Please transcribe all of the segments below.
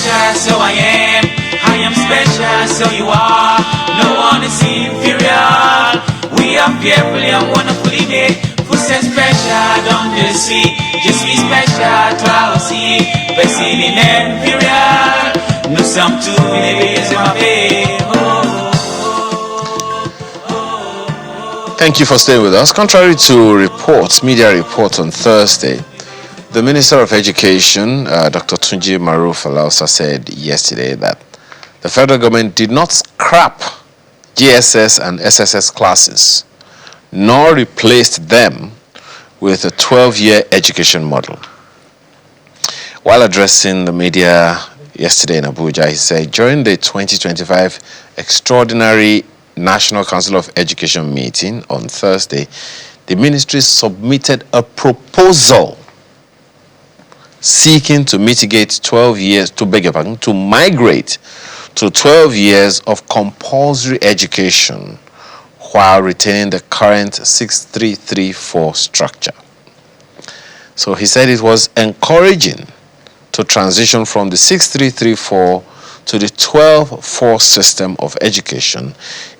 special, so I am. I am special, so you are. No one is inferior. We are fearfully and wonderfully made. Who says special, don't you see? Just be special to our see. Person inferior. No some two in the ways of my way. Thank you for staying with us. Contrary to reports, media reports on Thursday, the Minister of Education, Dr. Tunji Maruf-Alausa, said yesterday that the federal government did not scrap GSS and SSS classes, nor replaced them with a 12-year education model. While addressing the media yesterday in Abuja, he said, during the 2025 Extraordinary National Council of Education meeting on Thursday, the ministry submitted a proposal seeking to mitigate 12 years, to migrate to 12 years of compulsory education while retaining the current 6334 structure. So he said it was encouraging to transition from the 6334 to the 12-4 system of education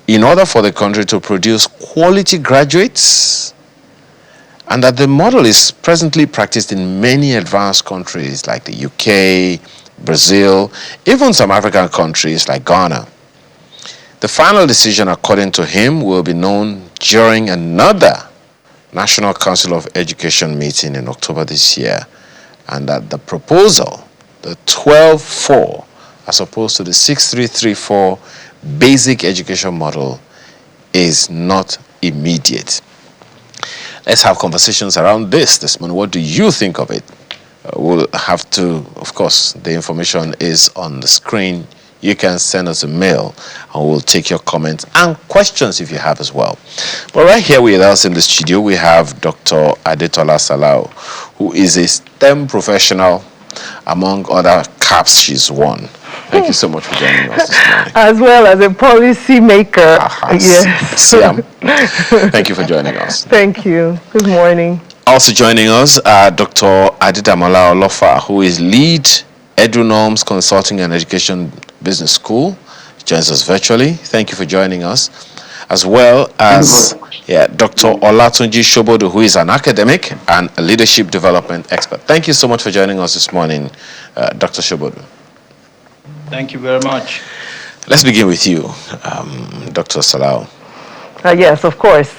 in order for the country to produce quality graduates, and that the model is presently practiced in many advanced countries like the UK, Brazil, even some African countries like Ghana. The final decision, according to him, will be known during another National Council of Education meeting in October this year, and that the proposal, the 12-4, as opposed to the 6334 basic education model, is not immediate. Let's have conversations around this morning. What do you think of it? We'll have to, of course, the information is on the screen. You can send us a mail and we'll take your comments and questions if you have as well. But right here with us in the studio, we have Dr. Adetola Salau, who is a STEM professional, among other caps she's won. Thank you so much for joining us this morning. As well as a policy maker. Yes. Thank you for joining us. Thank you. Good morning. Also joining us, Dr. Adedamola Olofa, who is lead EduNorms Consulting and Education Business School. She joins us virtually. Thank you for joining us. As well as Dr. Olatunji Shobodu, who is an academic and a leadership development expert. Thank you so much for joining us this morning, Dr. Shobodu. Thank you very much. Let's begin with you, Dr. Salau. Yes, of course.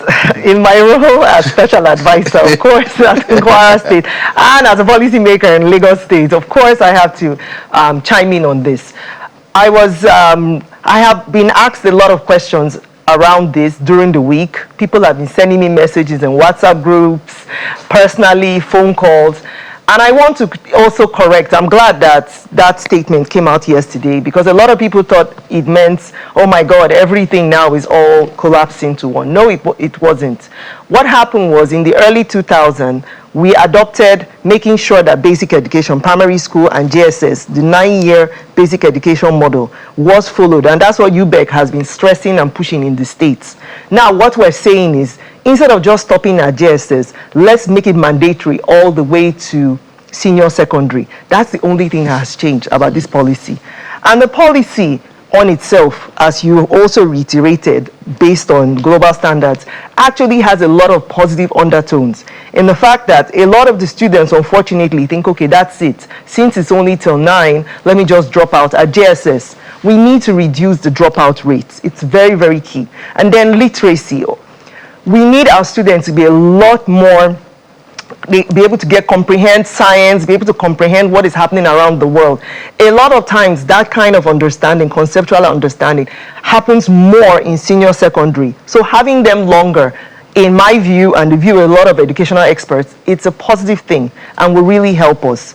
In my role as special advisor, of course, at Kwara State, and as a policymaker in Lagos State, of course, I have to chime in on this. I have been asked a lot of questions around this during the week. People have been sending me messages in WhatsApp groups, personally, phone calls. And I want to also correct, I'm glad that that statement came out yesterday, because a lot of people thought it meant, oh my God, everything now is all collapsing into one. No, it wasn't. What happened was in the early 2000s, we adopted making sure that basic education, primary school and JSS, the 9-year basic education model, was followed. And that's what UBEC has been stressing and pushing in the States. Now, what we're saying is, instead of just stopping at JSS, let's make it mandatory all the way to senior secondary. That's the only thing that has changed about this policy. And the policy on itself, as you also reiterated, based on global standards, actually has a lot of positive undertones in the fact that a lot of the students, unfortunately, think, okay, that's it. Since it's only till 9, let me just drop out at JSS. We need to reduce the dropout rates. It's very, very key. And then literacy. We need our students to be a lot more, be able to comprehend science, be able to comprehend what is happening around the world. A lot of times that kind of understanding, conceptual understanding, happens more in senior secondary. So having them longer, in my view and the view of a lot of educational experts, it's a positive thing and will really help us.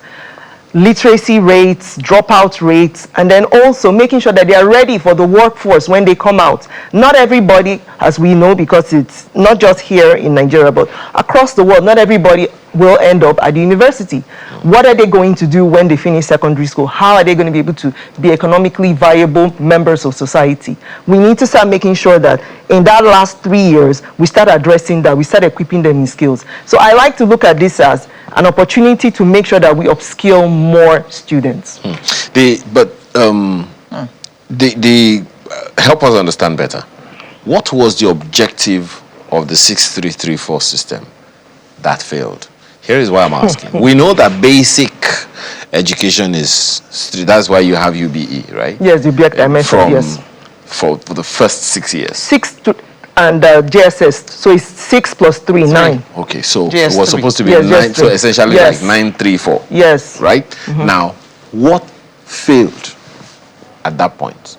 Literacy rates, dropout rates, and then also making sure that they are ready for the workforce when they come out. Not everybody, as we know, because it's not just here in Nigeria, but across the world, not everybody will end up at the university. What are they going to do when they finish secondary school? How are they going to be able to be economically viable members of society? We need to start making sure that in that last 3 years, we start addressing that, we start equipping them in skills. So I like to look at this as an opportunity to make sure that we upskill more students. Help us understand better. What was the objective of the 6334 system that failed? Here is why I'm asking. We know that basic education is, that's why you have UBE, right? Yes, the object I mentioned, yes. For the first 6 years. And JSS, so it's 6 plus 3, 9. Okay, so JS3. it was supposed to be Yes, 9, so JS3. essentially Yes. like 934. Yes. Right? Now, what failed at that point?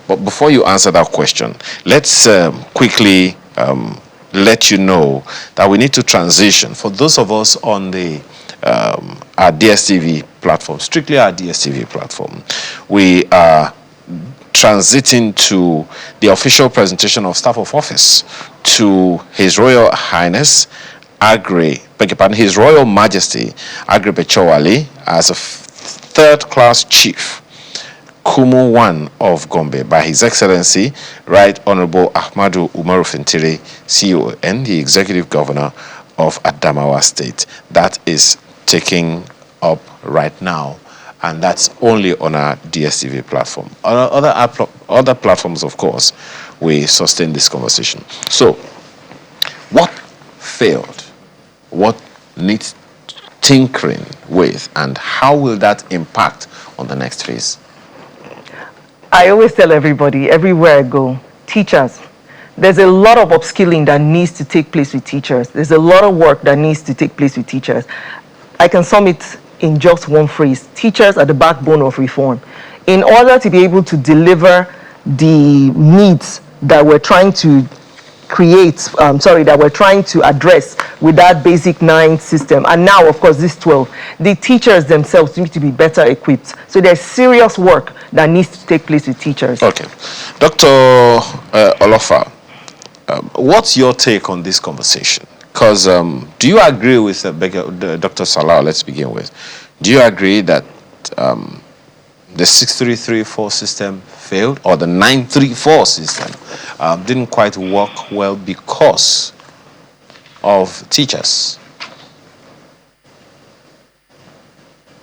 But before you answer that question, let's quickly let you know that we need to transition. For those of us on the our DSTV platform, strictly our DSTV platform, we are transiting to the official presentation of staff of office to His Royal Highness His Royal Majesty Agri Bechowale as a third-class chief, Kumu 1 of Gombe, by His Excellency Right Honorable Ahmadu Umaru Fintiri, CON, the Executive Governor of Adamawa State. That is taking up right now, and that's only on our DSTV platform. On our other platforms, of course, we sustain this conversation. So, what failed? What needs tinkering with, and how will that impact on the next phase? I always tell everybody, everywhere I go, teachers, there's a lot of upskilling that needs to take place with teachers. There's a lot of work that needs to take place with teachers. I can sum it in just one phrase. Teachers are the backbone of reform. In order to be able to deliver the needs that we're trying to that we're trying to address with that basic 9 system, and now of course this 12, the teachers themselves need to be better equipped. So there's serious work that needs to take place with teachers. Okay, Dr. Olofa, what's your take on this conversation? Because do you agree with Dr. Salah? Let's begin with. Do you agree that the 6334 system failed, or the 934 system didn't quite work well because of teachers?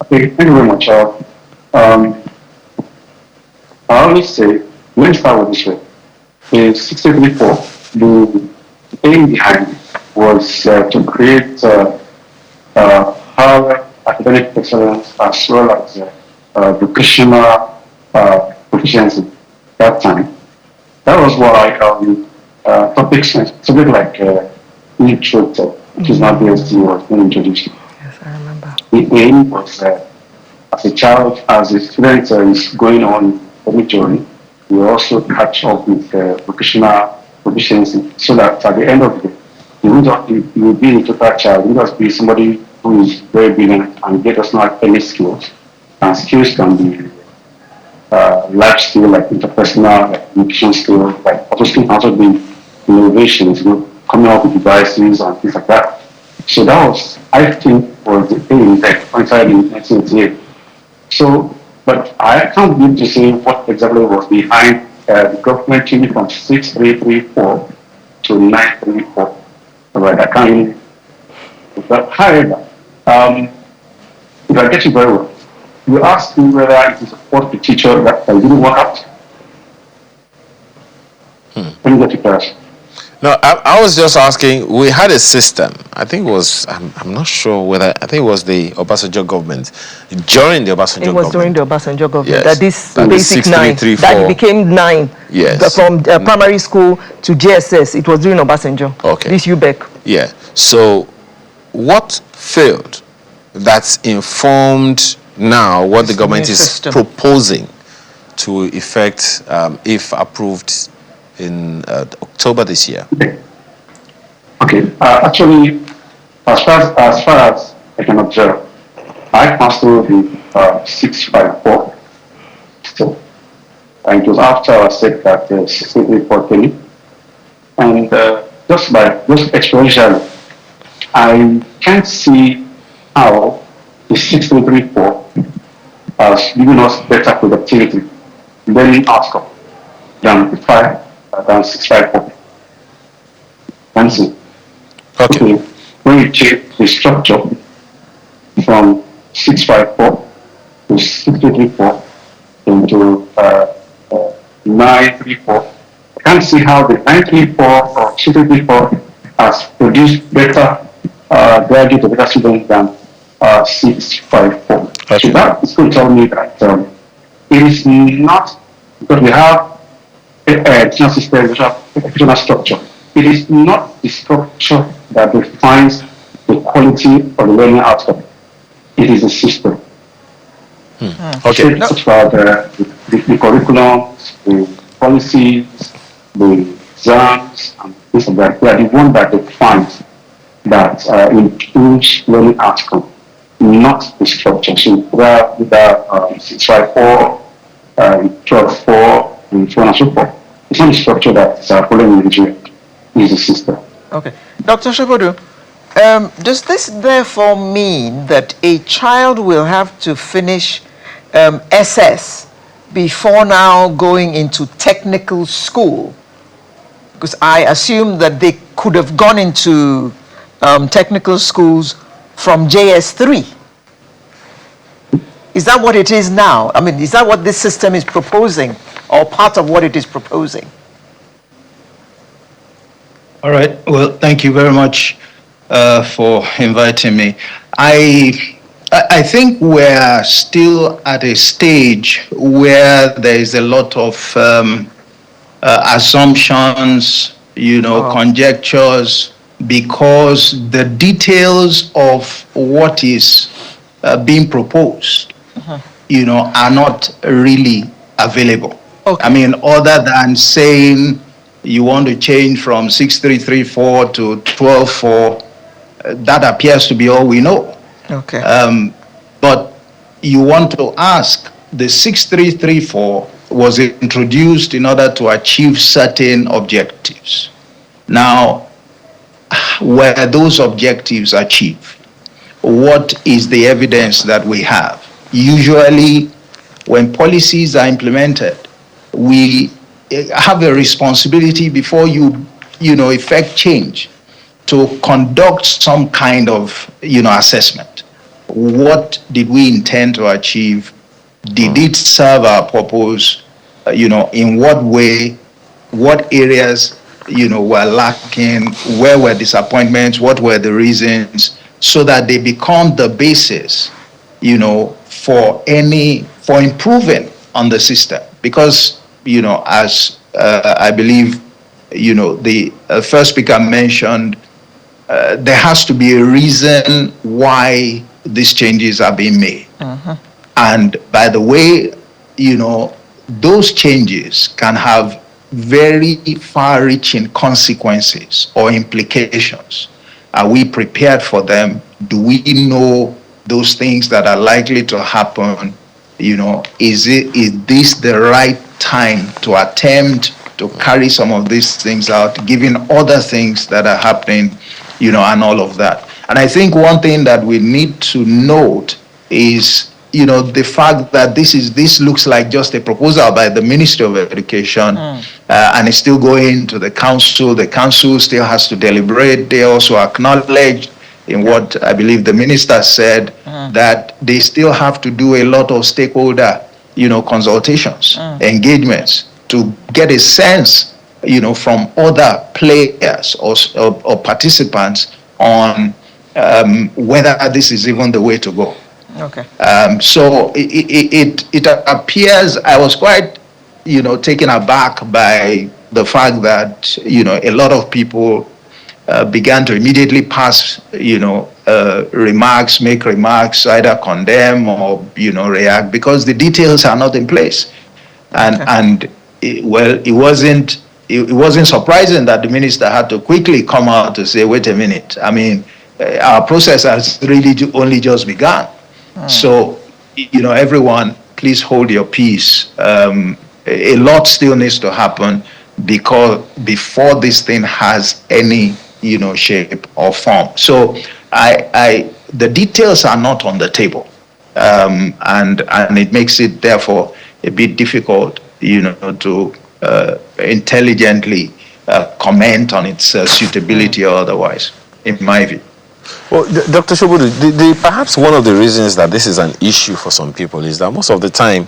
Okay, thank you very much. I always say, let me start with this way. The 6334, the aim behind it was to create higher academic excellence as well as vocational proficiency that time. That was why topics, something like literature, which is now BSc, was being introduced. Yes, I remember. The aim was as a child, as a student is going on the journey, we also catch up with vocational proficiency, so that at the end of the day, you will be a total child. You must be somebody who is very brilliant and get us not any skills. And skills can be life skill, like interpersonal, like communication skill, like also be innovations, coming up with devices and things like that. So that was, I think, was the thing that coincided in 1988. So, but I can't begin to say what exactly was behind the government changing from 6334 to 934. Right, I can't really. But however, if I get you very well, you asked me whether it is a fault the teacher that didn't work out. Let me get you first. No, I was just asking, we had a system, I think it was, I'm not sure whether, I think it was the Obasanjo government, during the Obasanjo government. It was during the Obasanjo government, Yes, that this that basic 9, that it became 9, yes, from primary school to JSS, it was during Obasanjo, okay, this UBEC. Yeah, so what failed that's informed now what the government is proposing to effect if approved in October this year? Okay. Actually, as far as I can observe, I passed through the 654. So, and it was after I said that 634 came in, and just experientially, I can't see how the 6334 has given us better productivity learning outcome than 654. Can't see. Okay. Okay, when you check the structure from 654 to 6334 into 934, I can't see how the 934 or 6334 has produced better graduate or better students than 654. Okay. So that is going to tell me that it is not, because we have educational system, we have educational structure. It is not the structure that defines the quality of the learning outcome. It is a system. Okay. It's about the curriculums, the policies, the exams, and things like that. They are the one that defines that improves learning outcome, not the structure. So whether 654, 12.4, and so on and so forth. It's not the structure that is following in Nigeria. It's the system. Okay. Dr. Shepodu, does this therefore mean that a child will have to finish SS before now going into technical school? Because I assume that they could have gone into technical schools from JS3. Is that what it is now? I mean, is that what this system is proposing, or part of what it is proposing? All right. Well, thank you very much for inviting me. I think we're still at a stage where there is a lot of assumptions, conjectures, because the details of what is being proposed, are not really available. Okay. I mean, other than saying you want to change from 6334 to 12.4, that appears to be all we know. Okay. But you want to ask, the 6334 was introduced in order to achieve certain objectives. Now, were those objectives achieved? What is the evidence that we have? Usually, when policies are implemented, we have a responsibility before you effect change to conduct some kind of assessment. What did we intend to achieve? Did it serve our purpose? In what way? What areas were lacking? Where were disappointments? What were the reasons? So that they become the basis for improving on the system. Because as I believe the first speaker mentioned, there has to be a reason why these changes are being made. And by the way, those changes can have very far-reaching consequences or implications. Are we prepared for them? Do we know those things that are likely to happen? Is this the right time to attempt to carry some of these things out, given other things that are happening, and all of that? And I think one thing that we need to note is, the fact that this looks like just a proposal by the Ministry of Education, and it's still going to the council. The council still has to deliberate. They also acknowledged in what I believe the minister said, that they still have to do a lot of stakeholder, consultations, engagements, to get a sense, from other players or participants on whether this is even the way to go. Okay. So it appears, I was quite, taken aback by the fact that, a lot of people began to immediately pass, make remarks, either condemn or, react, because the details are not in place. And it wasn't surprising that the minister had to quickly come out to say, wait a minute, I mean, our process has really only just begun. So, everyone, please hold your peace. A lot still needs to happen, because before this thing has any, shape or form. So the details are not on the table, and it makes it therefore a bit difficult, to intelligently comment on its suitability or otherwise, in my view. Well, Dr. Shobodu, perhaps one of the reasons that this is an issue for some people is that most of the time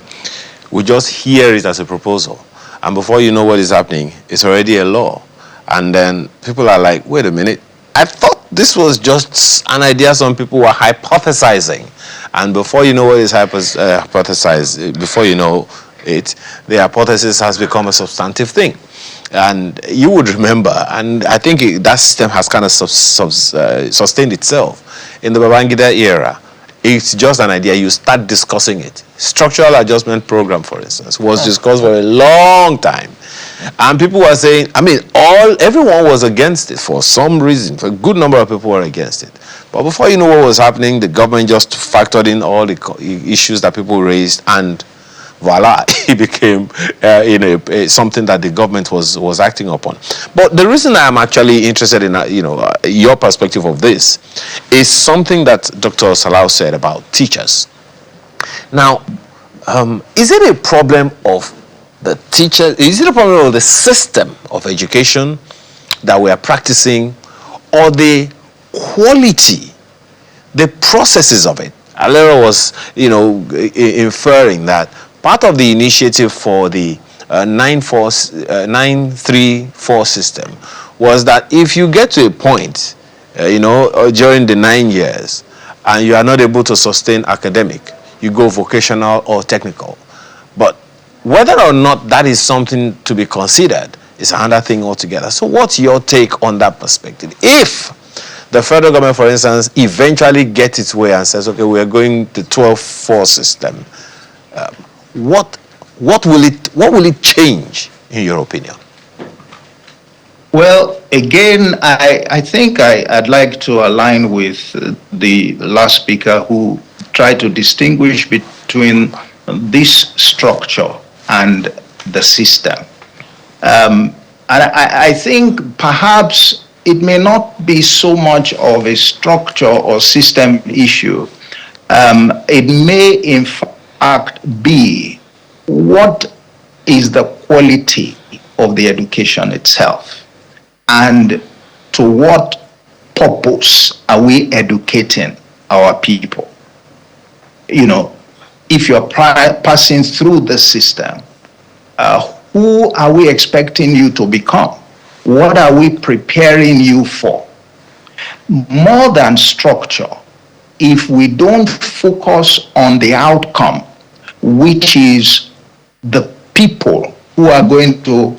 we just hear it as a proposal, and before you know what is happening, it's already a law. And then people are like, wait a minute, I thought this was just an idea some people were hypothesizing. And before you know what is hypothesized, before you know it, the hypothesis has become a substantive thing. And you would remember, and I think that system has kind of sustained itself in the Babangida era. It's just an idea, you start discussing it. Structural adjustment program, for instance, was discussed for a long time. And people were saying, everyone was against it for some reason. For a good number of people were against it. But before you know what was happening, the government just factored in all the issues that people raised, and voila, it became something that the government was acting upon. But the reason I am actually interested in your perspective of this is something that Dr. Salau said about teachers. Now, is it a problem of the teacher? Is it a problem of the system of education that we are practicing, or the quality, the processes of it? Alera was, inferring that part of the initiative for the 934 system was that if you get to a point, during the 9 years, and you are not able to sustain academic, you go vocational or technical. But whether or not that is something to be considered is another thing altogether. So what's your take on that perspective? If the federal government, for instance, eventually gets its way and says, okay, we are going to 12-4 system, what will it change, in your opinion? Well, again, I think I'd like to align with the last speaker who tried to distinguish between this structure and the system. And I think perhaps it may not be so much of a structure or system issue. It may, in fact, be what is the quality of the education itself, and to what purpose are we educating our people? If you're passing through the system, who are we expecting you to become? What are we preparing you for? More than structure, if we don't focus on the outcome, which is the people who are going to,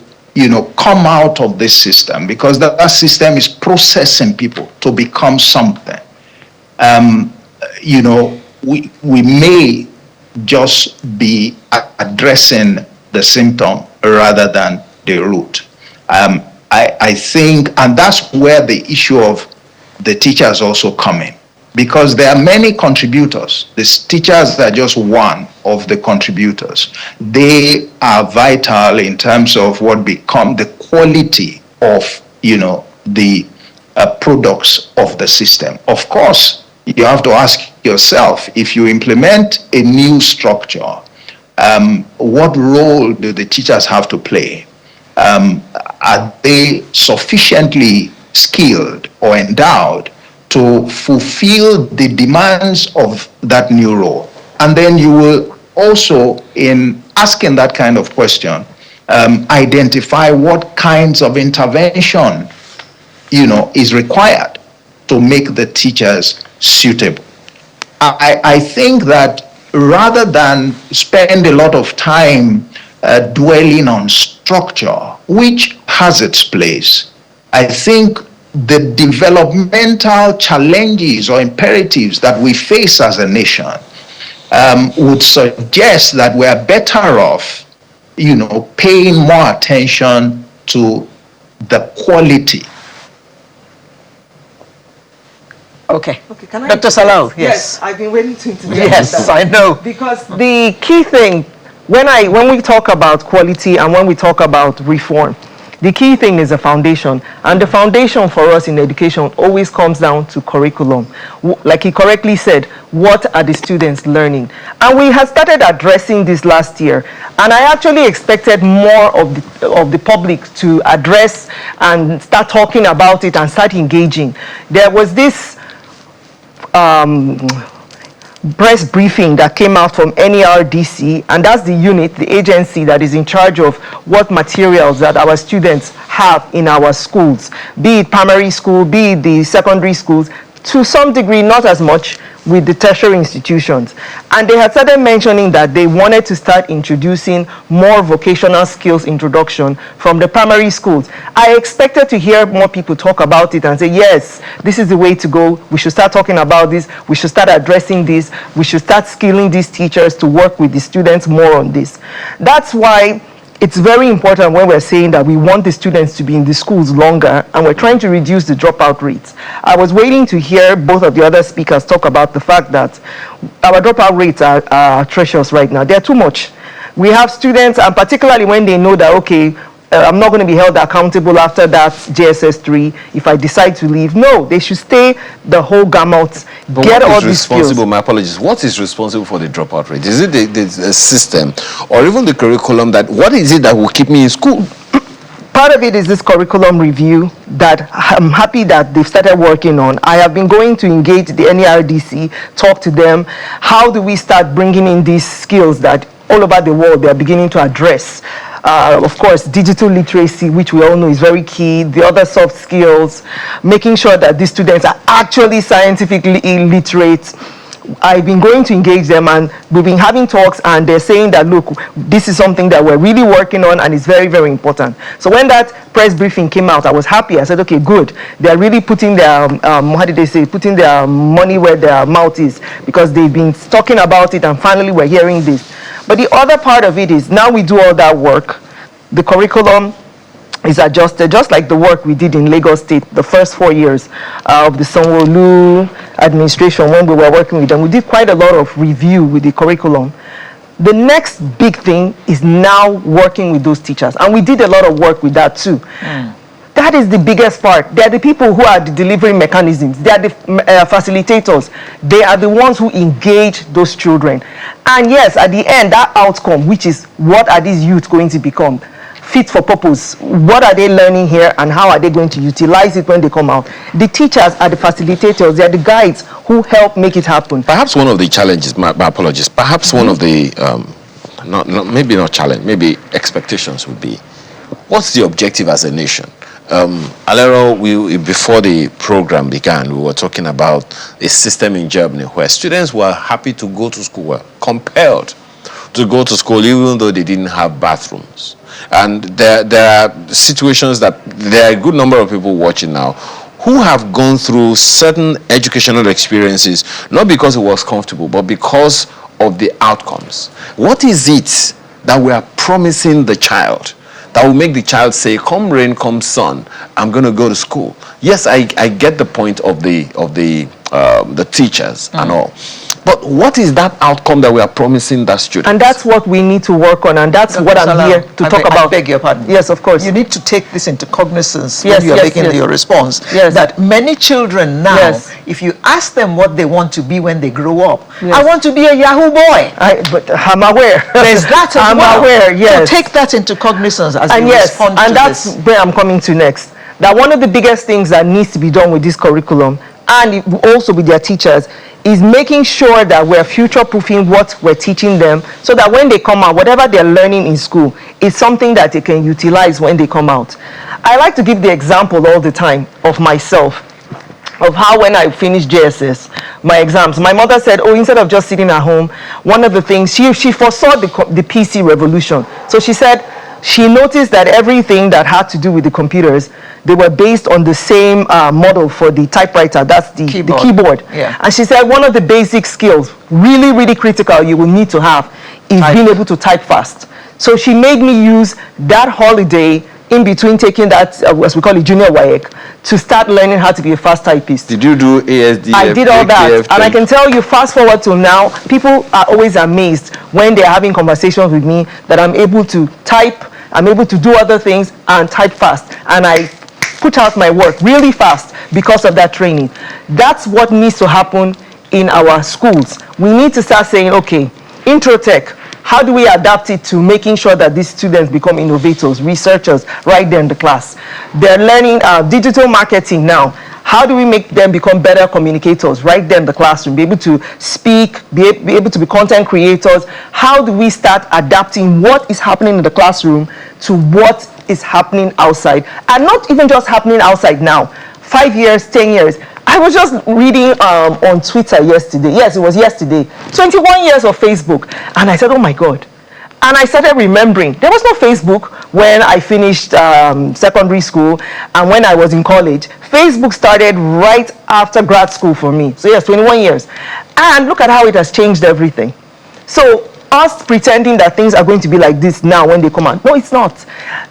come out of this system, because that system is processing people to become something. We may just be addressing the symptom rather than the root. I think, and that's where the issue of the teachers also come in, because there are many contributors. The teachers are just one of the contributors. They are vital in terms of what become the quality of, the products of the system. Of course, you have to ask yourself, if you implement a new structure, what role do the teachers have to play? Are they sufficiently skilled or endowed to fulfill the demands of that new role? And then you will also, in asking that kind of question, identify what kinds of intervention, is required to make the teachers suitable. I think that rather than spend a lot of time dwelling on structure, which has its place, I think the developmental challenges or imperatives that we face as a nation would suggest that we are better off, paying more attention to the quality. Okay. Can I? Dr. Salau, yes. I've been waiting to interject. Yes, I know. Because the key thing, when we talk about quality and when we talk about reform, The key thing is the foundation, and the foundation for us in education always comes down to curriculum. Like he correctly said, what are the students learning? And we have started addressing this last year, and I actually expected more of the public to address and start talking about it and start engaging. There was this press briefing that came out from NERDC, and that's the unit, the agency that is in charge of what materials that our students have in our schools, be it primary school, be it the secondary schools, to some degree, not as much with the tertiary institutions. And they had started mentioning that they wanted to start introducing more vocational skills introduction from the primary schools. I expected to hear more people talk about it and say, yes, this is the way to go. We should start talking about this. We should start addressing this. We should start skilling these teachers to work with the students more on this. That's why it's very important when we're saying that we want the students to be in the schools longer and we're trying to reduce the dropout rates. I was waiting to hear both of the other speakers talk about the fact that our dropout rates are atrocious right now. They're too much. We have students, and particularly when they know that, okay, I'm not going to be held accountable after that JSS 3 if I decide to leave. No, they should stay the whole gamut, but get all these skills. My apologies. What is responsible for the dropout rate? Is it the system or even the curriculum? What is it that will keep me in school? Part of it is this curriculum review that I'm happy that they've started working on. I have been going to engage the NERDC, talk to them. How do we start bringing in these skills that all over the world they are beginning to address? Of course, digital literacy, which we all know is very key, the other soft skills, making sure that these students are actually scientifically illiterate. I've been going to engage them, and we've been having talks, and they're saying that, look, this is something that we're really working on, and it's very, very important. So when that press briefing came out, I was happy. I said, okay, good. They're really putting their, how did they say, putting their money where their mouth is, because they've been talking about it, and finally we're hearing this. But the other part of it is, now we do all that work, the curriculum is adjusted, just like the work we did in Lagos State the first 4 years of the Sanwo-Olu administration when we were working with them. We did quite a lot of review with the curriculum. The next big thing is now working with those teachers, and we did a lot of work with that too. That is the biggest part. They're the people who are the delivery mechanisms. They are the facilitators. They are the ones who engage those children. And yes, at the end, that outcome, which is what are these youth going to become? Fit for purpose. What are they learning here, and how are they going to utilize it when they come out? The teachers are the facilitators. They are the guides who help make it happen. Perhaps one of the challenges, my apologies, perhaps one of the, maybe not challenge, maybe expectations would be, what's the objective as a nation? Alero, before the program began, we were talking about a system in Germany where students were happy to go to school, were compelled to go to school even though they didn't have bathrooms. And there are situations that there are a good number of people watching now who have gone through certain educational experiences, not because it was comfortable, but because of the outcomes. What is it that we are promising the child that will make the child say, come rain, come sun, I'm going to go to school? Yes, I get the point of the teachers and all. But what is that outcome that we are promising that student? And that's what we need to work on, and that's what I'm here to talk about. I beg your pardon. Yes, of course. You need to take this into cognizance Yes, when you are yes, making yes. your response. Yes. That many children now, Yes. if you ask them what they want to be when they grow up, Yes. I want to be a Yahoo boy. But I'm aware. There's that as I'm well. aware, yes. So take that into cognizance as And you yes, respond and to that's this. where I'm coming to next. That one of the biggest things that needs to be done with this curriculum, and also with their teachers, is making sure that we're future-proofing what we're teaching them, so that when they come out, whatever they're learning in school is something that they can utilize when they come out. I like to give the example all the time of myself, of how when I finished JSS, my exams, my mother said, oh, instead of just sitting at home, one of the things, she foresaw the PC revolution. So she said, she noticed that everything that had to do with the computers, they were based on the same model for the typewriter, that's the keyboard. Yeah. And she said one of the basic skills, really, really critical, you will need to have is being able to type fast. So she made me use that holiday in between taking that, as we call it, junior WAEC, to start learning how to be a fast typist. Did you do ASD? I did all that, and I can tell you, fast forward to now, people are always amazed when they're having conversations with me that I'm able to type I'm able to do other things and type fast. And I put out my work really fast because of that training. That's what needs to happen in our schools. We need to start saying, okay, intro tech, how do we adapt it to making sure that these students become innovators, researchers, right there in the class? They're learning digital marketing now. How do we make them become better communicators right there in the classroom, be able to speak, be able to be content creators? How do we start adapting what is happening in the classroom to what is happening outside? And not even just happening outside now, 5 years, 10 years. I was just reading on Twitter yesterday. Yes, it was yesterday. 21 years of Facebook. And I said, oh my God. And I started remembering, there was no Facebook when I finished secondary school and when I was in college. Facebook started right after grad school for me. So yes, 21 years. And look at how it has changed everything. So us pretending that things are going to be like this now when they come out. No, it's not.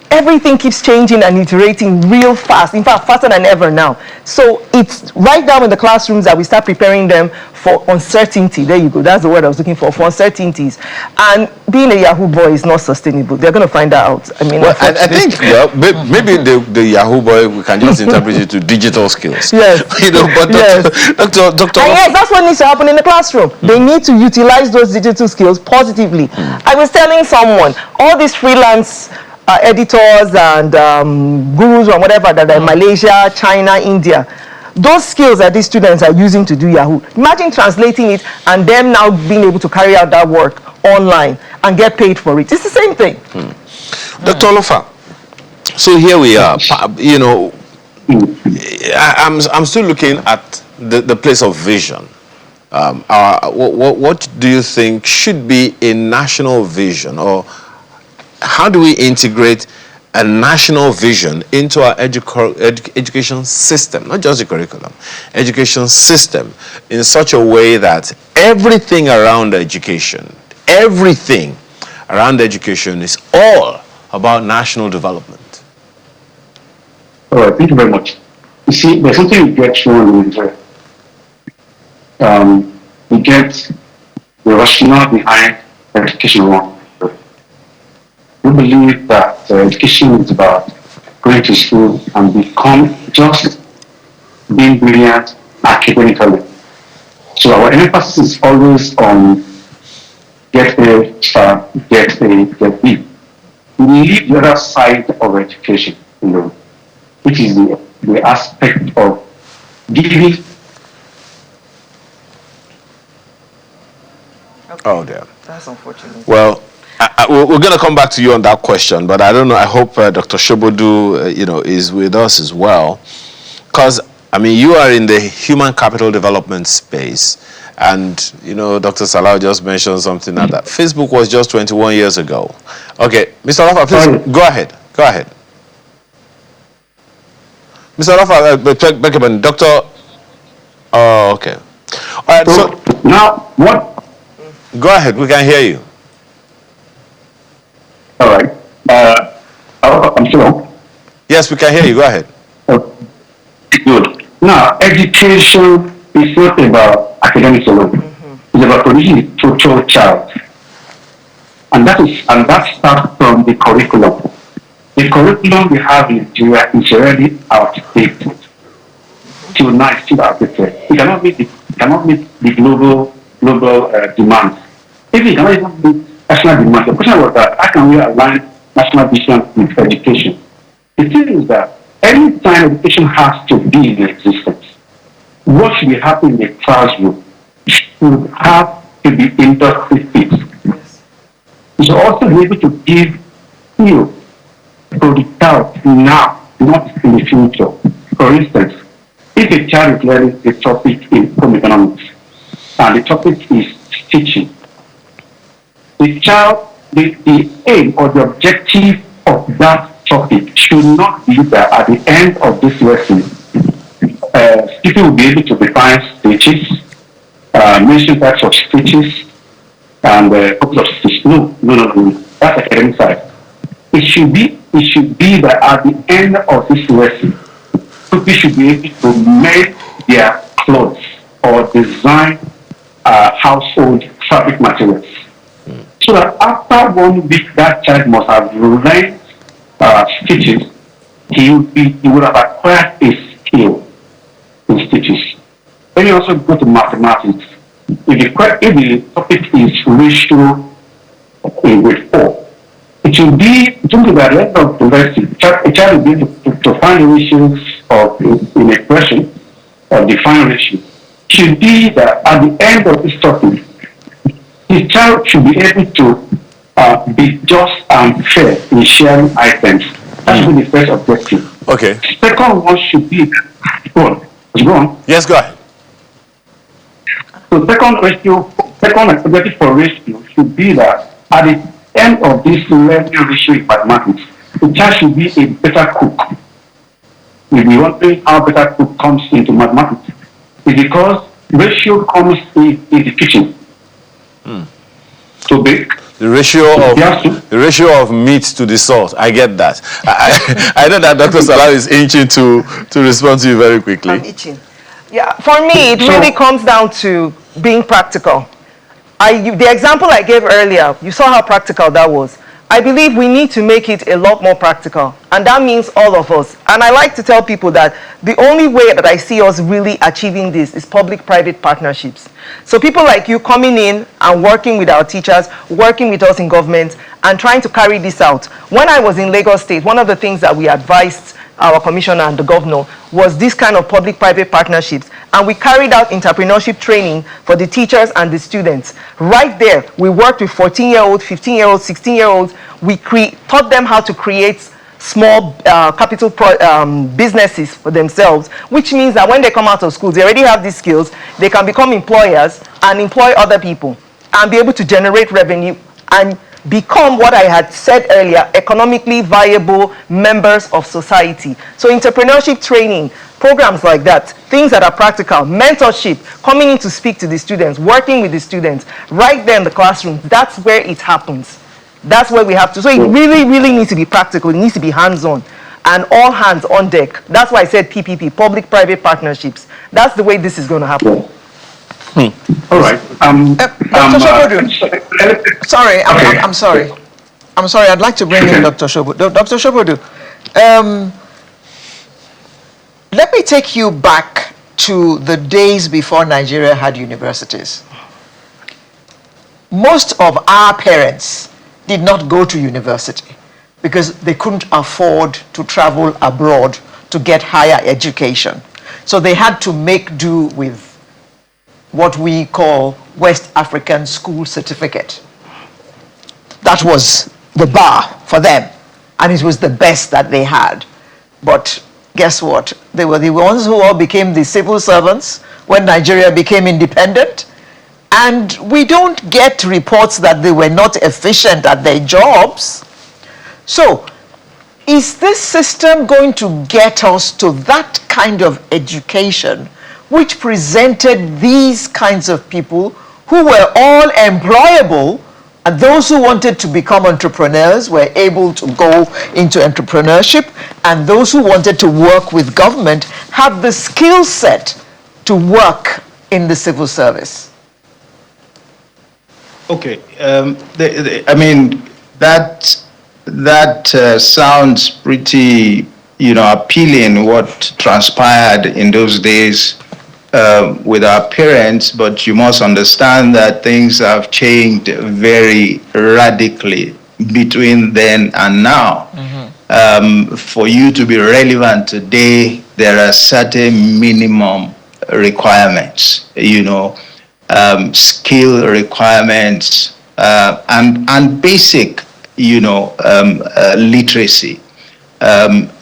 Everything keeps changing and iterating real fast. In fact, faster than ever now. So it's right now in the classrooms that we start preparing them for uncertainty. There you go. That's the word I was looking for uncertainties. And being a Yahoo boy is not sustainable. They're going to find that out. I mean, well, I think maybe the Yahoo boy, we can just interpret it to digital skills. Yes. You know, but Doctor. And yes, that's what needs to happen in the classroom. They need to utilize those digital skills positively. I was telling someone, all these freelance editors and gurus or whatever that are in Malaysia, China, India, those skills that these students are using to do Yahoo, imagine translating it and them now being able to carry out that work online and get paid for it. It's the same thing. Dr. Olofa, so here we are. You know, I'm still looking at the place of vision. What do you think should be a national vision, or how do we integrate a national vision into our education system, not just the curriculum, education system, in such a way that everything around education is all about national development? All right, thank you very much. You see, there's something we get wrong with we get the rationale behind education wrong. We believe that education is about going to school and become just being brilliant academically. So our emphasis is always on get A star, get A, get B. We leave the other side of education, you know, which is the aspect of giving. Oh dear. That's unfortunate. Well, we're going to come back to you on that question, but I don't know. I hope Dr. Shobodu, is with us as well, because I mean, you are in the human capital development space, and Dr. Salau just mentioned something that Facebook was just 21 years ago. Okay, Mr. Rafa, please go ahead. Go ahead, Mr. Rafa. Doctor. Oh, okay. All right. So now what? Go ahead. We can hear you. All right. I'm sure. Yes, we can hear you. Go ahead. Good. Now, education is not about academics alone. It's about producing a total child, and that starts from the curriculum. The curriculum we have in Nigeria is already outdated. Till now, it's still outdated. It cannot meet the global demands. If it cannot even meet national demand, the question was that how can we align national vision with education? The thing is that any time education has to be in existence, what should be happening in the classroom should have to be industry fit. You should also be able to give skills to the child now, not in the future. For instance, if a child is learning a topic in home economics, and the topic is teaching, the aim or the objective of that topic should not be that at the end of this lesson, people will be able to define stages, mention types of stages, and couple of stages. No. That's academic side. It should be that at the end of this lesson, people should be able to make their clothes or design household fabric materials. So that after 1 week, that child must have learned stitches, he would have acquired a skill in stitches. When you also go to mathematics, if the topic is ratio in grade 4, it will be by the end of the lesson, a child will be able to find the ratios of in expression or define ratio. It should be that at the end of this topic, the child should be able to be just and fair in sharing items. That should be the first objective. Okay. Second one should be, go on. Yes, go ahead. So second objective for ratio should be that at the end of this learning ratio in mathematics, the child should be a better cook. If you wondering how better cook comes into mathematics, it's because ratio comes in the kitchen. To bake. The ratio of meat to the salt. I get that. I know that Dr. Salam is itching to respond to you very quickly. I'm itching. Yeah, for me, it really comes down to being practical. The example I gave earlier, you saw how practical that was. I believe we need to make it a lot more practical, and that means all of us. And I like to tell people that the only way that I see us really achieving this is public-private partnerships. So people like you coming in and working with our teachers, working with us in government, and trying to carry this out. When I was in Lagos State, one of the things that we advised our commissioner and the governor was this kind of public-private partnerships, and we carried out entrepreneurship training for the teachers and the students. Right there, we worked with 14-year-olds, 15-year-olds, 16-year-olds. We taught them how to create small capital businesses for themselves, which means that when they come out of school, they already have these skills. They can become employers and employ other people and be able to generate revenue and become, what I had said earlier, economically viable members of society. So entrepreneurship training, programs like that, things that are practical, mentorship, coming in to speak to the students, working with the students, right there in the classroom, that's where it happens. That's where we have to. So it really, really needs to be practical. It needs to be hands-on and all hands on deck. That's why I said PPP, public-private partnerships. That's the way this is going to happen. All right. Dr. Shobodu. Sorry, I'm sorry. I'm sorry, I'd like to bring in Dr. Shobodu. Dr. Shobodu, let me take you back to the days before Nigeria had universities. Most of our parents did not go to university because they couldn't afford to travel abroad to get higher education. So they had to make do with what we call West African School Certificate. That was the bar for them, and it was the best that they had. But guess what? They were the ones who all became the civil servants when Nigeria became independent, and we don't get reports that they were not efficient at their jobs. So, is this system going to get us to that kind of education which presented these kinds of people who were all employable, and those who wanted to become entrepreneurs were able to go into entrepreneurship, and those who wanted to work with government have the skill set to work in the civil service? Okay, I mean, that sounds pretty, appealing, what transpired in those days with our parents, but you must understand that things have changed very radically between then and now. For you to be relevant today, there are certain minimum requirements, skill requirements, and basic, literacy.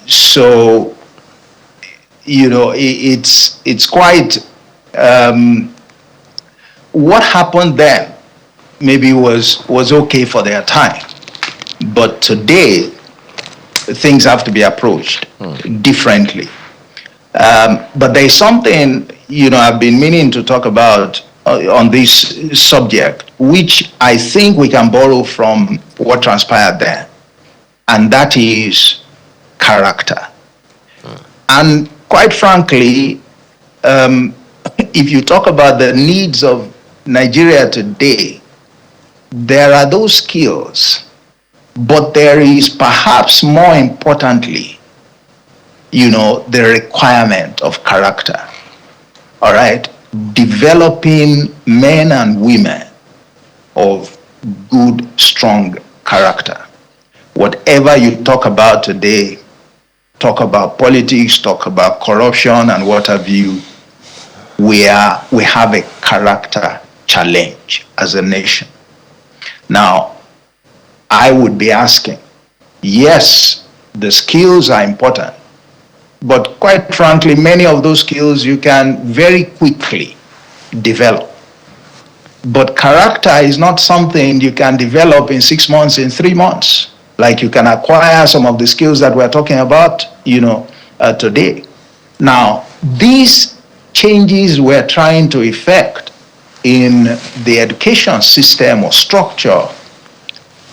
So, it's quite, what happened then maybe was okay for their time, but today things have to be approached differently. But there's something, I've been meaning to talk about on this subject, which I think we can borrow from what transpired there, and that is character. And quite frankly, if you talk about the needs of Nigeria today, there are those skills But there is perhaps more importantly, the requirement of character. All right? Developing men and women of good, strong character. Whatever you talk about today, talk about politics, talk about corruption and what have you, we have a character challenge as a nation. Now, I would be asking, yes, the skills are important, but quite frankly, many of those skills you can very quickly develop. But character is not something you can develop in 6 months, in 3 months. Like you can acquire some of the skills that we're talking about, today. Now, these changes we're trying to effect in the education system or structure,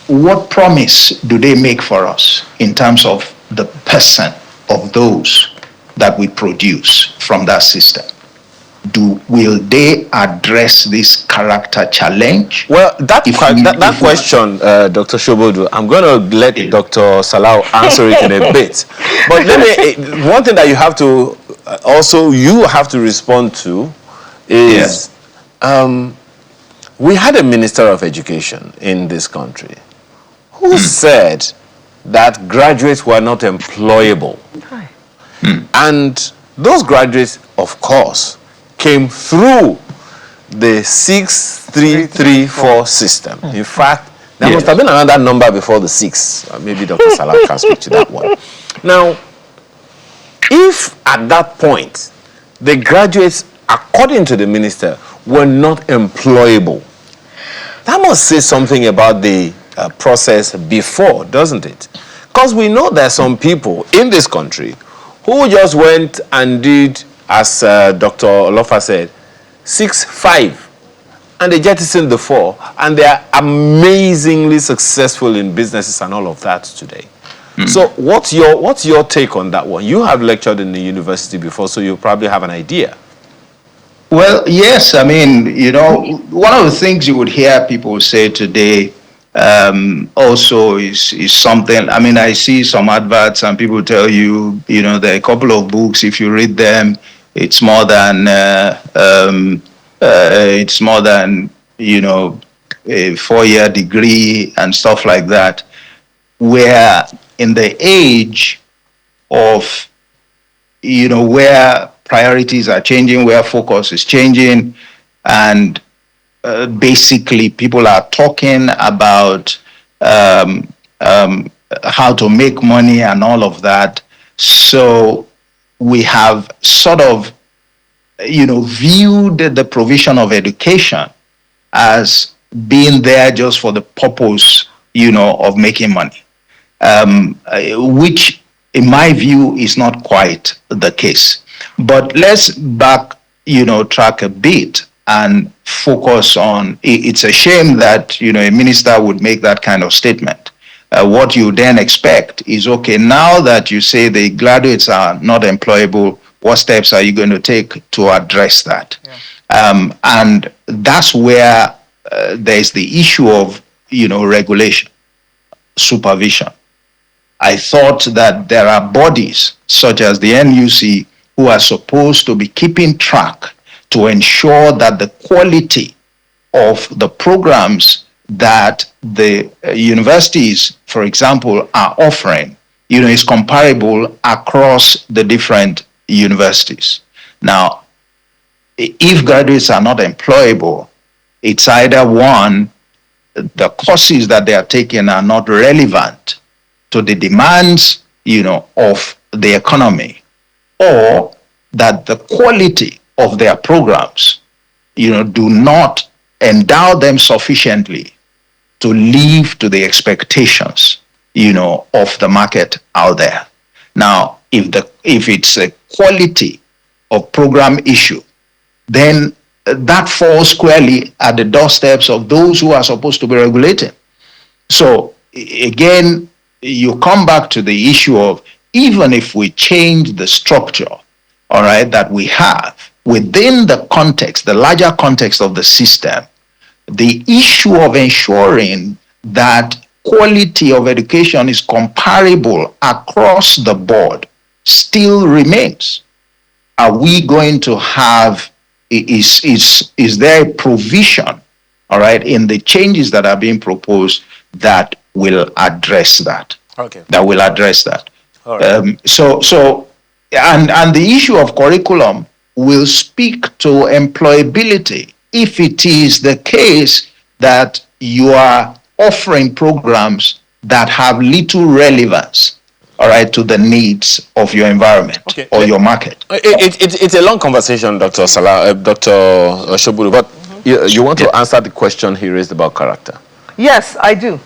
what promise do they make for us in terms of the person of those that we produce from that system? Will they address this character challenge? Well, that question, Dr. Shobodu, I'm going to let Dr. Salau answer it in a bit. But one thing that you have to respond to is, we had a Minister of Education in this country who said that graduates were not employable. And those graduates, of course, came through the 6334 system. In fact, there must have been another number before the 6. Maybe Dr. Salah can speak to that one. Now, if at that point, the graduates, according to the minister, were not employable, that must say something about the process before, doesn't it? Because we know there are some people in this country who just went and did, as Dr. Olofa said, 6-5, and they jettisoned the 4, and they are amazingly successful in businesses and all of that today. So what's your take on that one? You have lectured in the university before, so you probably have an idea. Well, yes, I mean, one of the things you would hear people say today also is something. I mean, I see some adverts and people tell you, there are a couple of books, if you read them, it's more than a 4-year degree and stuff like that. Where in the age of, where priorities are changing, where focus is changing, and basically people are talking about how to make money and all of that. So we have sort of, viewed the provision of education as being there just for the purpose, of making money, which in my view is not quite the case. But let's track a bit and focus on, it's a shame that, a minister would make that kind of statement. What you then expect is, okay, now that you say the graduates are not employable, what steps are you going to take to address that? And that's where there's the issue of, regulation, supervision. I thought that there are bodies such as the NUC who are supposed to be keeping track to ensure that the quality of the programs that the universities, for example, are offering, is comparable across the different universities. Now, if graduates are not employable, it's either one, the courses that they are taking are not relevant to the demands, of the economy, or that the quality of their programs, do not endow them sufficiently to live to the expectations, of the market out there. Now, if it's a quality of program issue, then that falls squarely at the doorsteps of those who are supposed to be regulating. So again, you come back to the issue of, even if we change the structure, all right, that we have within the context, the larger context of the system, the issue of ensuring that quality of education is comparable across the board still remains. Are we going to have, is there a provision, all right, in the changes that are being proposed that will address that? Okay. That will address that. All right. And the issue of curriculum will speak to employability if it is the case that you are offering programs that have little relevance, all right, to the needs of your environment or your market. It's a long conversation, Dr. Dr. Shoburu, but you want to answer the question he raised about character? Yes, I do.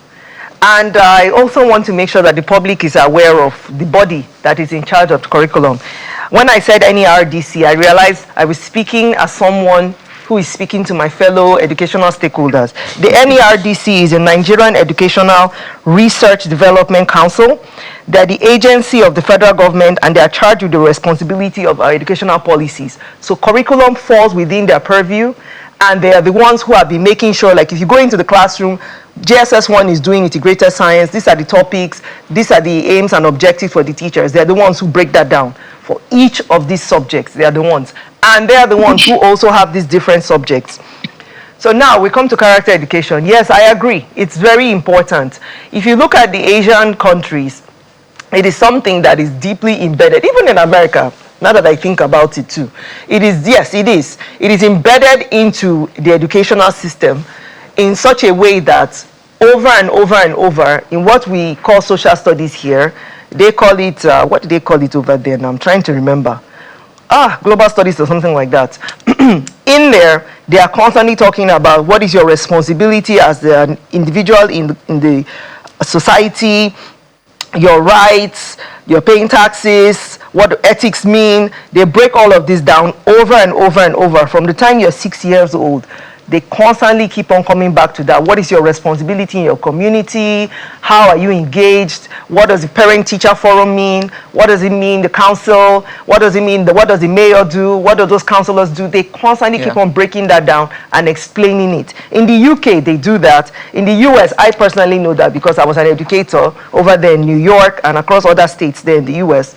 And I also want to make sure that the public is aware of the body that is in charge of the curriculum. When I said NERDC, I realized I was speaking as someone who is speaking to my fellow educational stakeholders. The NERDC is a Nigerian Educational Research Development Council. They're the agency of the federal government, and they are charged with the responsibility of our educational policies. So curriculum falls within their purview, and they are the ones who have been making sure, like if you go into the classroom, JSS 1 is doing integrated science, these are the topics, these are the aims and objectives for the teachers. They're the ones who break that down for each of these subjects. They are the ones. And they are the ones who also have these different subjects. So now we come to character education. Yes, I agree. It's very important. If you look at the Asian countries, it is something that is deeply embedded, even in America. Now that I think about it too. It is, yes, it is. It is embedded into the educational system in such a way that over and over and over, in what we call social studies here, they call it, what do they call it over there now? I'm trying to remember. Global studies or something like that. In there, they are constantly talking about what is your responsibility as an individual in the society, your rights, you're paying taxes, what do ethics mean. They break all of this down over and over and over. From the time you're 6 years old, they constantly keep on coming back to that. What is your responsibility in your community? How are you engaged? What does the parent-teacher forum mean? What does it mean, the council? What does it mean, what does the mayor do? What do those councillors do? They constantly keep on breaking that down and explaining it. In the UK, they do that. In the US, I personally know that because I was an educator over there in New York and across other states there in the US.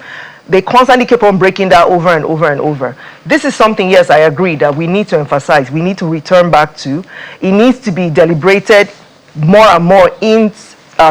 They constantly keep on breaking that over and over and over. This is something, yes, I agree, that we need to emphasize. We need to return back to. It needs to be deliberated more and more in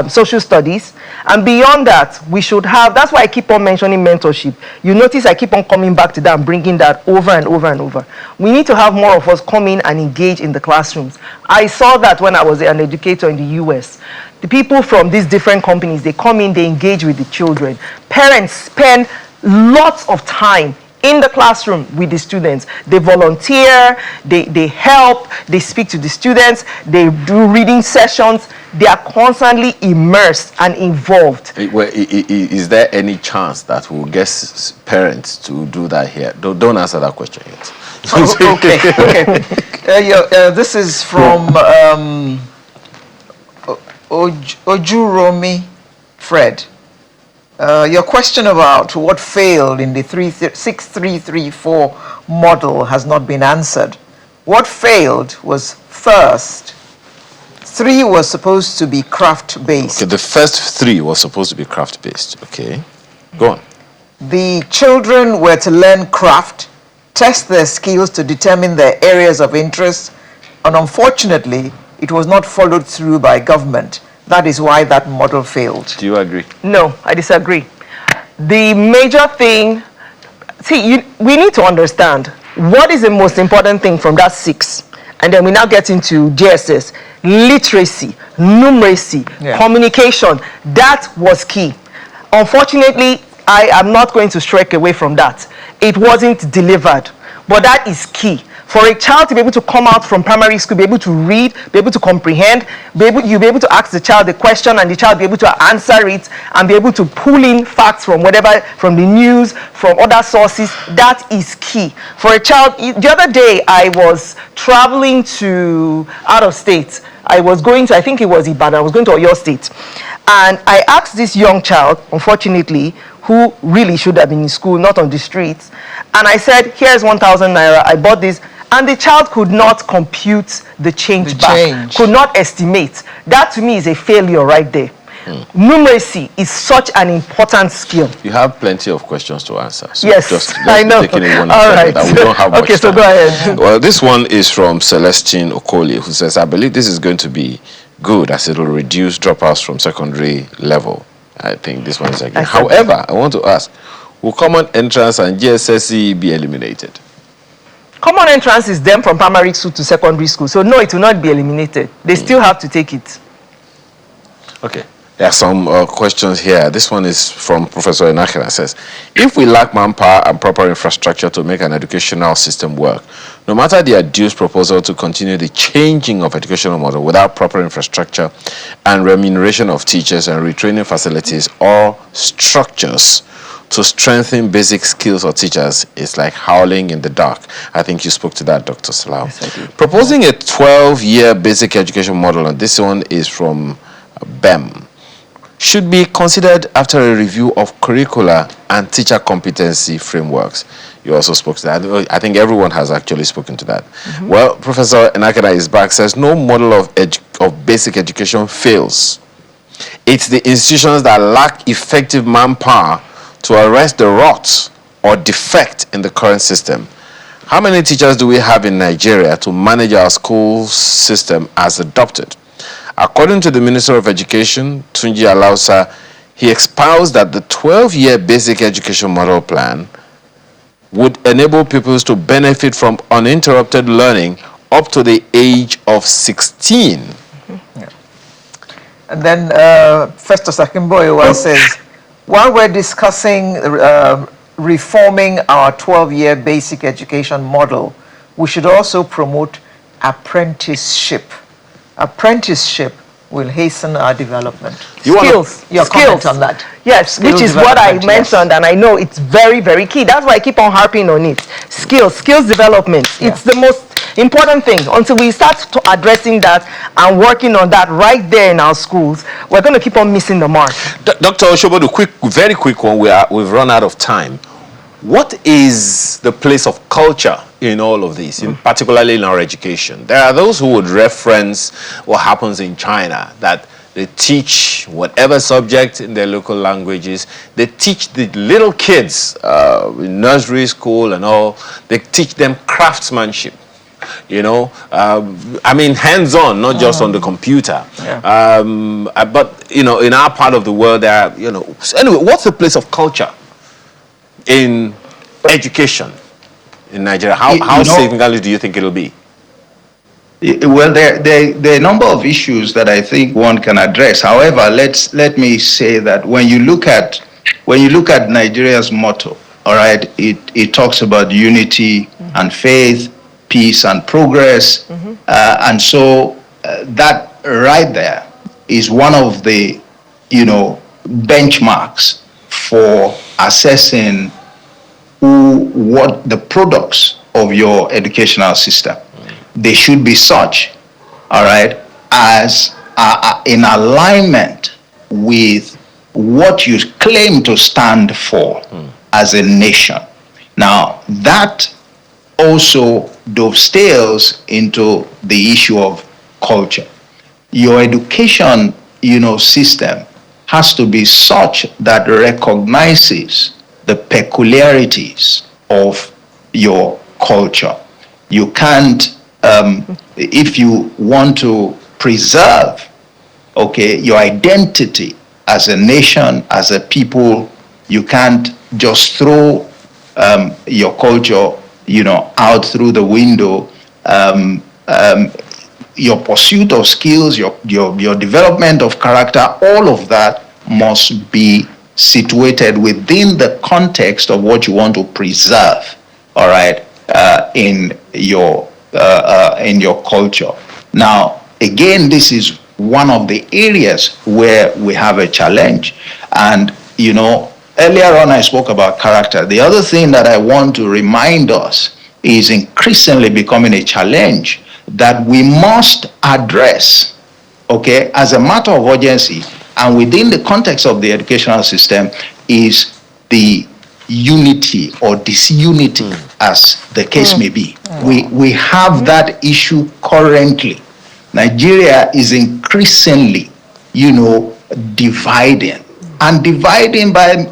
social studies. And beyond that, we should have, that's why I keep on mentioning mentorship. You notice I keep on coming back to that and bringing that over and over and over. We need to have more of us come in and engage in the classrooms. I saw that when I was an educator in the US. The people from these different companies, they come in, they engage with the children. Parents spend lots of time in the classroom with the students. They volunteer, they help, they speak to the students, they do reading sessions. They are constantly immersed and involved. Is there any chance that we'll get parents to do that here? Don't answer that question yet. Okay. This is from Ojuromi Fred. Your question about what failed in the 6334 model has not been answered. What failed was first, 3 was supposed to be craft-based. Okay, the first 3 was supposed to be craft-based. Okay, go on. The children were to learn craft, test their skills to determine their areas of interest, and unfortunately, it was not followed through by government. That is why that model failed. Do you agree? No, I disagree. The major thing, we need to understand what is the most important thing from that 6. And then we now get into JSS, literacy, numeracy, communication. That was key. Unfortunately, I am not going to strike away from that. It wasn't delivered, but that is key. For a child to be able to come out from primary school, be able to read, be able to comprehend, you'll be able to ask the child the question and the child be able to answer it and be able to pull in facts from whatever, from the news, from other sources. That is key. For a child, the other day I was traveling to out of state. I was going to, I think it was Ibadan, I was going to Oyo State. And I asked this young child, unfortunately, who really should have been in school, not on the streets. And I said, here's 1,000 naira. I bought this. and the child could not compute the change back, could not estimate. That to me is a failure right there. Numeracy is such an important skill. You have plenty of questions to answer. So yes, just I know. taking it one All right. that we don't have much okay, so time. go ahead. Well, this one is from Celestine Okoli, who says, I believe this is going to be good as it will reduce dropouts from secondary level. I think this one is again. However, I want to ask, will common entrance and GSSE be eliminated? Common entrance is them from primary school to secondary school. So no, it will not be eliminated. They still have to take it. Okay. There are some questions here. This one is from Professor Enakena. Says, if we lack manpower and proper infrastructure to make an educational system work, no matter the adduced proposal to continue the changing of educational model without proper infrastructure and remuneration of teachers and retraining facilities or structures to strengthen basic skills of teachers, it's like howling in the dark. I think you spoke to that, Dr. Salau. Yes, I did. Proposing a 12-year basic education model, and this one is from BEM, should be considered after a review of curricula and teacher competency frameworks. You also spoke to that. I think everyone has actually spoken to that. Well, Professor Enakena is back, says no model of basic education fails. It's the institutions that lack effective manpower to arrest the rot or defect in the current system. How many teachers do we have in Nigeria to manage our school system as adopted? According to the Minister of Education, Tunji Alausa, he espoused that the 12-year basic education model plan would enable pupils to benefit from uninterrupted learning up to the age of 16. Yeah. And then Festus Akimboye says, while we're discussing reforming our 12-year basic education model, we should also promote apprenticeship. Apprenticeship will hasten our development. Your comment on that? Yes, which is what I mentioned, and I know it's very, very key. That's why I keep on harping on it. Skills development. Yeah. It's the most important thing. Until we start to addressing that and working on that right there in our schools, we're going to keep on missing the mark. Dr. Oshobodu, very quick one. We've run out of time. What is the place of culture in all of this, particularly in our education? There are those who would reference what happens in China, that they teach whatever subject in their local languages. They teach the little kids in nursery school and all. They teach them craftsmanship. You know, I mean, hands-on, not just on the computer. Yeah. But, you know, in our part of the world, there are, you know. So anyway, what's the place of culture in education in Nigeria? How significantly do you think it'll be? Well, there are a number of issues that I think one can address. However, let me say that when you look at Nigeria's motto, all right, it talks about unity and faith, peace and progress, and so that right there is one of the, you know, benchmarks for assessing what the products of your educational system. They should be such, all right, as in alignment with what you claim to stand for as a nation. Now, that also dovetails into the issue of culture. Your education, you know, system has to be such that recognizes the peculiarities of your culture. You can't, if you want to preserve, okay, your identity as a nation, as a people, you can't just throw your culture, you know, out through the window. Your pursuit of skills, your development of character, all of that must be situated within the context of what you want to preserve, all right, in your culture. Now, again, this is one of the areas where we have a challenge. And, you know, earlier on I spoke about character. The other thing that I want to remind us is increasingly becoming a challenge that we must address, okay, as a matter of urgency and within the context of the educational system, is the unity or disunity, as the case may be. We have that issue currently. Nigeria is increasingly, dividing, and dividing by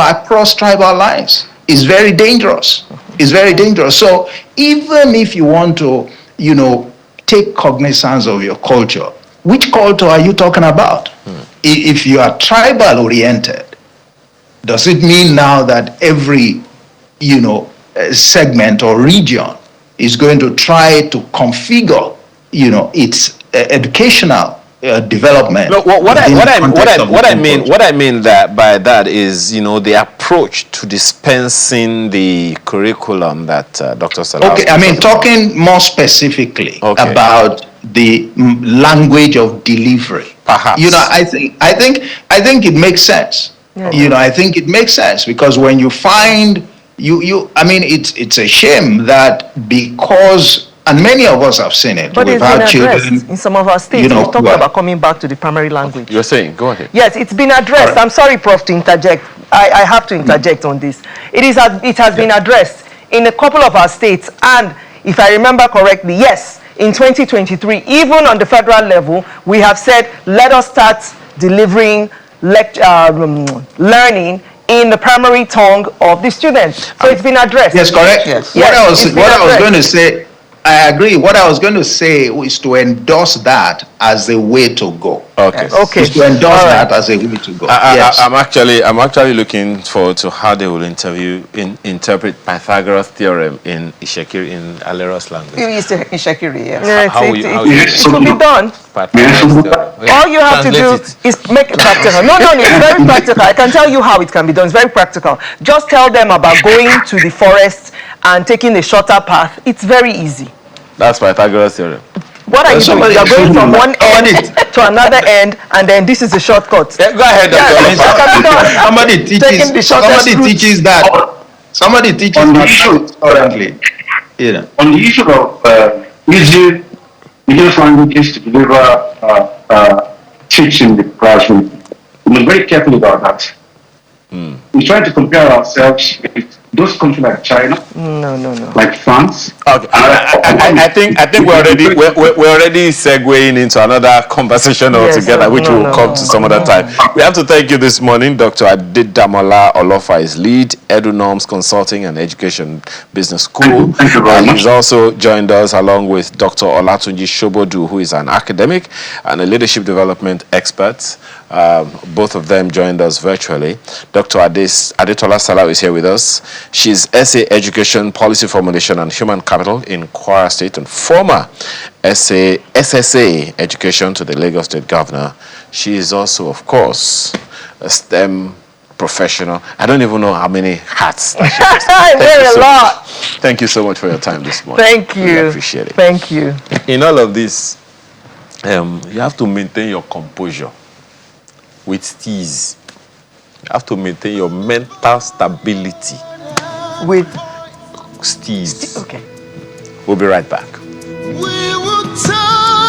across tribal lines is very dangerous. It's very dangerous. So even if you want to, take cognizance of your culture, which culture are you talking about? If you are tribal oriented, does it mean now that every, segment or region is going to try to configure, its educational development? No, what I mean that by that is, the approach to dispensing the curriculum that Dr. Salah. Okay, I mean, talking more specifically about the language of delivery. Perhaps. I think it makes sense. I think it makes sense because when you find it's a shame that because, and many of us have seen it. But we've it's been had addressed children in some of our states. We've talked about coming back to the primary language. You're saying, go ahead. Yes, it's been addressed. Right. I'm sorry, Prof, to interject. I have to interject on this. It has been addressed in a couple of our states, and if I remember correctly, yes, in 2023, even on the federal level, we have said, let us start delivering learning in the primary tongue of the students. So it's been addressed. Yes, correct. Yes. What I was going to say, I agree. What I was going to say is to endorse that as a way to go. Okay. Okay. Is to endorse that as a way to go. Yes. I'm actually looking forward to how they will interpret Pythagoras' theorem in Ishekiri, in Aleros language. Ishekiri, yes. Yes, It it will be done. Pythagoras' theorem. All you have to do is make it practical. No, it's very practical. I can tell you how it can be done. It's very practical. Just tell them about going to the forest and taking a shorter path. It's very easy. That's Pythagoras' theorem. What are you doing? You're going from one end to another end, and then this is a shortcut. Yeah, go ahead, Dr. Somebody teaches that. Somebody teaches On the that issue currently. On the issue of using indigenous languages to deliver teaching in the classroom, we must be very careful about that. We're trying to compare ourselves with those countries like China, like France. Okay, I think we're already segueing into another conversation altogether, which will come to some other time. We have to thank you this morning. Dr. Adedamola Olofa is lead EduNorms Consulting and Education Business School. Thank you very much. He's also joined us along with Dr. Olatunji Shobodu, who is an academic and a leadership development expert. Both of them joined us virtually. Dr. Adetola Salah is here with us. She's SA Education Policy Formulation and Human Capital in Kwara State and former SSA Education to the Lagos State Governor. She is also, of course, a STEM professional. I don't even know how many hats that she has. I wear a lot. Thank you so much for your time this morning. Thank you. Really appreciate it. Thank you. In all of this, you have to maintain your composure with ease. You have to maintain your mental stability With steez. okay. We'll be right back. We will talk.